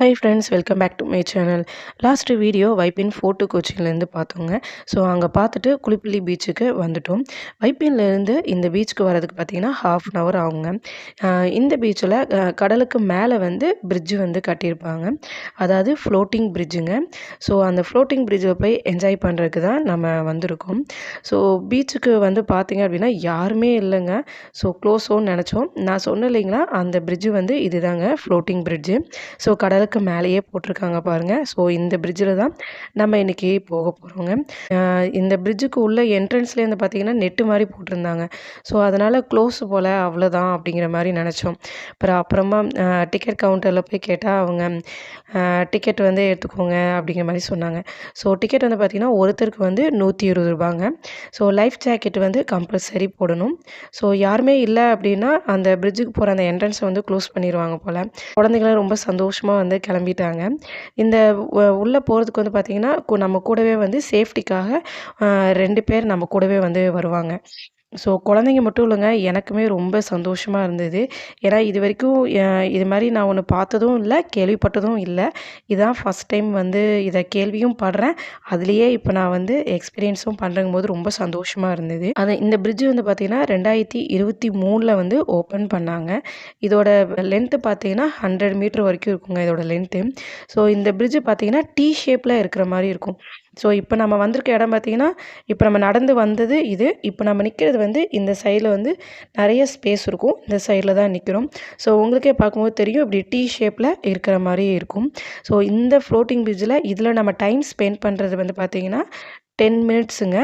Hi friends, welcome back to my channel. Last video Vypin Fort கொச்சின்லேருந்து பார்த்தோங்க. So அங்கே பார்த்துட்டு குளிப்பிள்ளி பீச்சுக்கு வந்துட்டோம். வைப்பின்லேருந்து இந்த பீச்சுக்கு வரதுக்கு பார்த்தீங்கன்னா ½ அன் ஹவர் ஆகுங்க. இந்த பீச்சில் கடலுக்கு மேலே வந்து பிரிட்ஜு வந்து கட்டியிருப்பாங்க. அதாவது ஃப்ளோட்டிங் பிரிட்ஜுங்க. ஸோ அந்த ஃப்ளோட்டிங் பிரிட்ஜில் போய் என்ஜாய் பண்ணுறதுக்கு தான் நம்ம வந்திருக்கோம். ஸோ பீச்சுக்கு வந்து பார்த்தீங்க அப்படின்னா யாருமே இல்லைங்க. ஸோ க்ளோஸோன்னு நினச்சோம். நான் சொன்னேன் இல்லைங்களா, அந்த பிரிட்ஜு வந்து இதுதாங்க ஃப்ளோட்டிங் பிரிட்ஜு. ஸோ கடலுக்கு மேலேயே போட்டிருக்காங்க பாருங்க. ஸோ இந்த பிரிட்ஜில் தான் நம்ம இன்னைக்கு போக போகிறோங்க. இந்த பிரிட்ஜுக்கு உள்ள என்ட்ரன்ஸ்லேருந்து பார்த்தீங்கன்னா நெட்டு மாதிரி போட்டிருந்தாங்க. ஸோ அதனால் க்ளோஸ் போல் அவ்வளோதான் அப்படிங்கிற மாதிரி நினச்சோம். அப்புறமா டிக்கெட் கவுண்டரில் போய் கேட்டால் அவங்க டிக்கெட் வந்து எடுத்துக்கோங்க அப்படிங்கிற மாதிரி சொன்னாங்க. ஸோ டிக்கெட் வந்து பார்த்திங்கன்னா ஒருத்தருக்கு வந்து ₹120. ஸோ லைஃப் ஜாக்கெட் வந்து கம்பல்சரி போடணும். ஸோ யாருமே இல்லை அப்படின்னா அந்த பிரிட்ஜுக்கு போகிற அந்த என்ட்ரன்ஸை வந்து க்ளோஸ் பண்ணிடுவாங்க போல். குழந்தைங்களாம் ரொம்ப சந்தோஷமாக வந்து கிளம்பிட்டாங்க. இந்த உள்ளே போகிறதுக்கு வந்து பார்த்திங்கன்னா நம்ம கூடவே வந்து சேஃப்டிக்காக 2 பேர் நம்ம கூடவே வந்து வருவாங்க. ஸோ குழந்தைங்க மட்டும் இல்லைங்க, எனக்குமே ரொம்ப சந்தோஷமாக இருந்தது. ஏன்னா இது வரைக்கும் இது மாதிரி நான் ஒன்று பார்த்ததும் இல்லை, கேள்விப்பட்டதும் இல்லை. இதான் ஃபஸ்ட் டைம் வந்து இதை கேள்வியும் படுறேன். அதுலேயே இப்போ நான் வந்து எக்ஸ்பீரியன்ஸும் பண்ணுறங்கும்போது ரொம்ப சந்தோஷமாக இருந்தது. இந்த பிரிட்ஜு வந்து பார்த்திங்கன்னா 2023 வந்து ஓப்பன் பண்ணாங்க. இதோட லென்த்து பார்த்தீங்கன்னா 100 மீட்டர் வரைக்கும் இருக்குங்க இதோட லென்த்து. ஸோ இந்த பிரிட்ஜு பார்த்தீங்கன்னா டி ஷேப்பில் இருக்கிற மாதிரி இருக்கும். ஸோ இப்போ நம்ம வந்திருக்க இடம் பார்த்தீங்கன்னா, இப்போ நம்ம நடந்து வந்தது இது. இப்போ நம்ம நிற்கிறது வந்து இந்த சைடில் வந்து நிறைய ஸ்பேஸ் இருக்கும். இந்த சைடில் தான் நிற்கிறோம். ஸோ உங்களுக்கே பார்க்கும்போது தெரியும், இப்படி டி ஷேப்பில் இருக்கிற மாதிரி இருக்கும். ஸோ இந்த ஃப்ளோட்டிங் பிரிட்ஜில் இதில் நம்ம டைம் ஸ்பெண்ட் பண்ணுறது வந்து பார்த்திங்கன்னா 10 மினிட்ஸுங்க.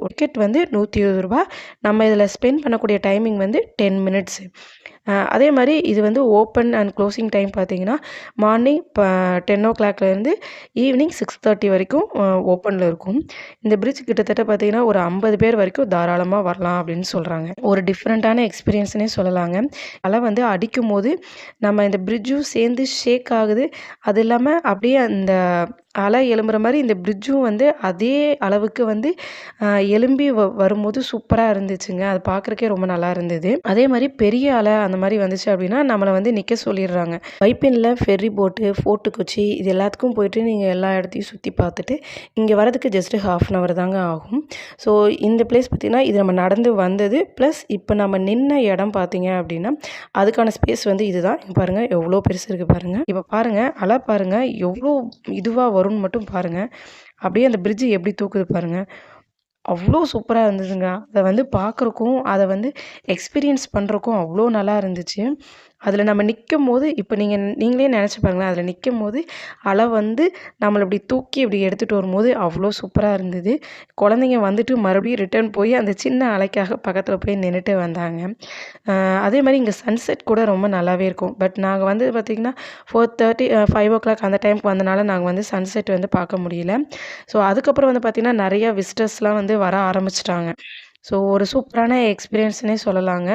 டிக்கெட் வந்து ₹120. நம்ம இதில் ஸ்பெண்ட் பண்ணக்கூடிய டைமிங் வந்து 10 மினிட்ஸு. அதே மாதிரி இது வந்து ஓப்பன் அண்ட் க்ளோசிங் டைம் பார்த்தீங்கன்னா மார்னிங் 10 o'clockலேருந்து ஈவினிங் 6:30 வரைக்கும் ஓப்பனில் இருக்கும். இந்த பிரிட்ஜ் கிட்டத்தட்ட பார்த்தீங்கன்னா ஒரு 50 பேர் வரைக்கும் தாராளமாக வரலாம் அப்படின்னு சொல்கிறாங்க. ஒரு டிஃப்ரெண்ட்டான எக்ஸ்பீரியன்ஸ்னே சொல்லலாங்க. அலை வந்து அடிக்கும்போது நம்ம இந்த பிரிட்ஜும் சேர்ந்து ஷேக் ஆகுது. அது இல்லாமல் அப்படியே அந்த அலை எழும்புற மாதிரி இந்த பிரிட்ஜும் வந்து அதே அளவுக்கு வந்து எலும்பி வரும்போது சூப்பராக இருந்துச்சுங்க. அது பார்க்குறக்கே ரொம்ப நல்லா இருந்தது. அதே மாதிரி பெரிய அலை அந்த மாதிரி வந்துச்சு அப்படின்னா நம்மளை வந்து நிற்க சொல்லிடுறாங்க. வைப்பினில் ஃபெர்ரி போட்டு, ஃபோர்ட் கொச்சி இது எல்லாத்துக்கும் போயிட்டு நீங்கள் எல்லா இடத்தையும் சுற்றி பார்த்துட்டு இங்கே வரதுக்கு ஜஸ்ட்டு ½ அன் ஹவர் தாங்க ஆகும். ஸோ இந்த பிளேஸ் பார்த்திங்கன்னா இது நம்ம நடந்து வந்தது ப்ளஸ் இப்போ நம்ம நின்ன இடம் பார்த்திங்க அப்படின்னா அதுக்கான ஸ்பேஸ் வந்து இதுதான். பாருங்கள் எவ்வளோ பெருசு இருக்குது பாருங்கள். இப்போ பாருங்கள் அலை பாருங்கள் எவ்வளோ இதுவாக வரும்னு மட்டும் பாருங்கள். அப்படியே அந்த பிரிட்ஜு எப்படி தூக்குது பாருங்கள். அவ்வளோ சூப்பராக இருந்ததுங்க. அதை வந்து பார்க்குறக்கும் அதை வந்து எக்ஸ்பீரியன்ஸ் பண்ணுறக்கும் அவ்வளோ நல்லா இருந்துச்சு. அதில் நம்ம நிற்கும்போது இப்போ நீங்களே நினச்சி பாருங்களேன். அதில் நிற்கும்போது அலை வந்து நம்மளை இப்படி தூக்கி இப்படி எடுத்துகிட்டு வரும்போது அவ்வளோ சூப்பராக இருந்தது. குழந்தைங்க வந்துட்டு மறுபடியும் ரிட்டர்ன் போய் அந்த சின்ன அலைக்காக பக்கத்தில் போய் நின்றுட்டு வந்தாங்க. அதே மாதிரி இங்கே சன்செட் கூட ரொம்ப நல்லாவே இருக்கும். பட் நாங்கள் வந்து பார்த்திங்கன்னா 4:30 5 o'clock அந்த டைமுக்கு வந்தனால நாங்கள் வந்து சன்செட் வந்து பார்க்க முடியல. ஸோ அதுக்கப்புறம் வந்து பார்த்திங்கன்னா நிறைய விசிட்டர்ஸ்லாம் வந்து வர ஆரம்பிச்சிட்டாங்க. ஸோ ஒரு சூப்பரான எக்ஸ்பீரியன்ஸ்னே சொல்லலாங்க.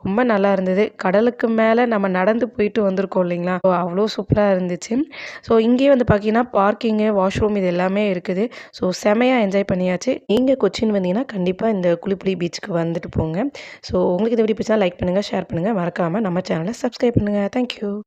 ரொம்ப நல்லா இருந்தது. கடலுக்கு மேலே நம்ம நடந்து போயிட்டு வந்திருக்கோம் இல்லைங்களா, ஸோ அவ்வளோ சூப்பராக இருந்துச்சு. ஸோ இங்கேயே வந்து பார்த்தீங்கன்னா பார்க்கிங்கு, வாஷ்ரூம் இது எல்லாமே இருக்குது. ஸோ செமையாக என்ஜாய் பண்ணியாச்சு. நீங்கள் கொச்சின் வந்தீங்கன்னா கண்டிப்பாக இந்த குளிப்பிள்ளி பீச்சுக்கு வந்துட்டு போங்க. ஸோ உங்களுக்கு இந்த வீடியோ பிடிச்சா லைக் பண்ணுங்கள், ஷேர் பண்ணுங்கள். மறக்காமல் நம்ம சேனலை சப்ஸ்கிரைப் பண்ணுங்கள். தேங்க்யூ.